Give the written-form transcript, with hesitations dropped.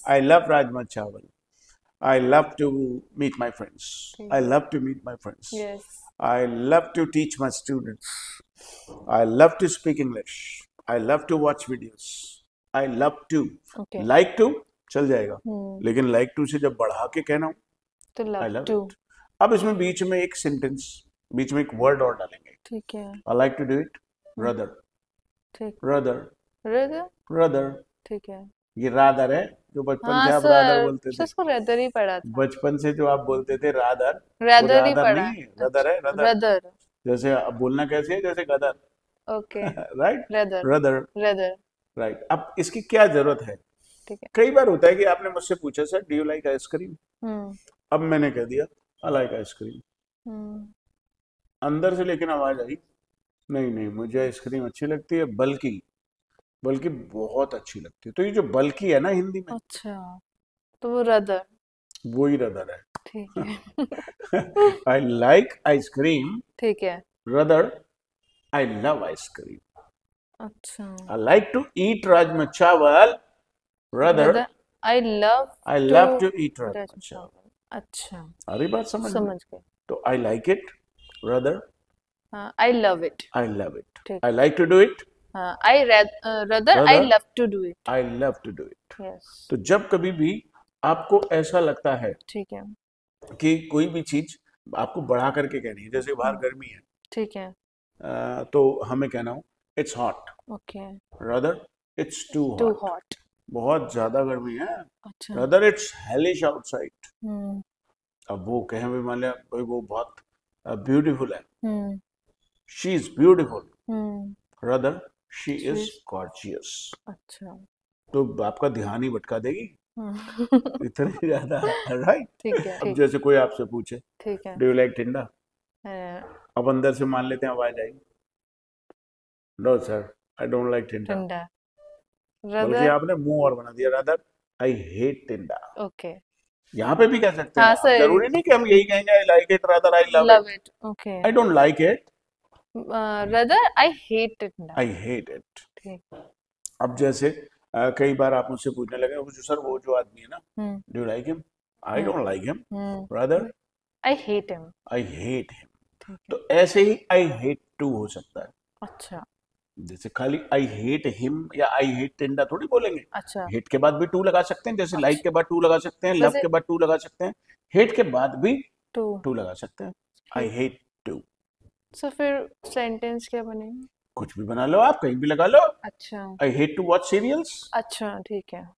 I love Rajma Chawal. I love to meet my friends. ठीक I है। love to meet my friends. Yes. I love to teach my students. I love to speak English. I love to watch videos. I love to. Okay. Like to चल जाएगा, लेकिन like to से जब बढ़ा के कहना हो, तो I love love to। it. अब इसमें बीच में एक सेंटेंस, बीच में एक वर्ड और डालेंगे. ठीक है। I like to do it. Rather. ठीक। Rather. rather। Rather. ठीक है। ये रादर है, जो बचपन हाँ से आप रादर सर, बोलते थे. उसको rather ही पढ़ा था। बचपन से जो आप बोलते थे रादर, वो rather ही रादर पढ़ा नहीं है। है, रदर है, रदर. rather। जैसे अब बोलना कैसे है, जैसे गदर. Okay। Right. rather। Rather. rather। Right. अब इसकी क्या जरूरत है? ठीक है। कई बार होता है कि आपने मुझसे पूछा, sir do you like ice cream. Hmm. अब मैंने कह दिया आई लाइक आइसक्रीम. अंदर से लेकिन आवाज आई, नहीं नहीं मुझे आइसक्रीम अच्छी लगती है, बल्कि बल्कि बहुत अच्छी लगती है. तो ये जो बल्कि है ना हिंदी में, अच्छा, तो वो rather। वो ही रदर है. ठीक है। आई लाइक आइसक्रीम, ठीक है। Rather I love ice cream. अच्छा। I like to eat rajma chawal. Rather, rather I love I to love to eat rajma rajma chawal. chawal। अच्छा, अरे बात समझ में. समझ गए। तो I like it. Rather, हाँ, I love it। I love it. ठीक। I like to do it. हाँ, rather I Rather, love to do it। I love to do it. Yes। तो जब कभी भी आपको ऐसा लगता है ठीक है। कि कोई भी चीज आपको बढ़ा करके कहनी है, जैसे बाहर गर्मी है, ठीक है। तो हमें कहना हो it's hot. Okay. Rather, it's too Too hot. hot। बहुत ज्यादा गर्मी है. अच्छा। Rather, it's hellish outside. हम्म। अब वो कहें भी, मान लिया भाई वो बहुत ब्यूटीफुल है, hmm. She is beautiful. Hmm. Rather she She is is- gorgeous. अच्छा। तो आपका ध्यान ही भटका देगी हम्म। इतनी ज्यादा. राइट. ठीक है। अब जैसे कोई आपसे पूछे ठीक है। डू यू लाइक टिंडा, अ, अब अंदर से मान लेते हैं आवाज आई, no sir I don't like tinda. ठंडा। बल्कि rather। आपने मुंह और बना दिया, rather I hate tinda. Okay. यहाँ पे भी कह सकते हैं हाँ आप. सर। जरूरी नहीं कि हम यही कहेंगे I like it, rather I love love it. it। Okay. I don't like it, rather I hate it now। I hate it. ठीक। अब जैसे कई बार आप मुझसे पूछने लगे, "वो जो सर वो जो आदमी है ना, do you like him, I don't like him, brother I hate him। I hate him." ठीक है। तो ऐसे ही आई हेट टू हो सकता है. अच्छा। जैसे खाली आई हेट हिम या आई हेट टिंडा थोड़ी बोलेंगे. अच्छा। हेट के बाद भी टू लगा सकते हैं, जैसे लाइक के बाद टू लगा सकते हैं, लव वैसे के बाद टू लगा सकते हैं, हेट के बाद भी टू। टू लगा सकते हैं. आई हेट टू. सो फिर सेंटेंस क्या बनेगा? कुछ भी बना लो आप, कहीं भी लगा लो. अच्छा। I hate to watch serials. अच्छा, ठीक है।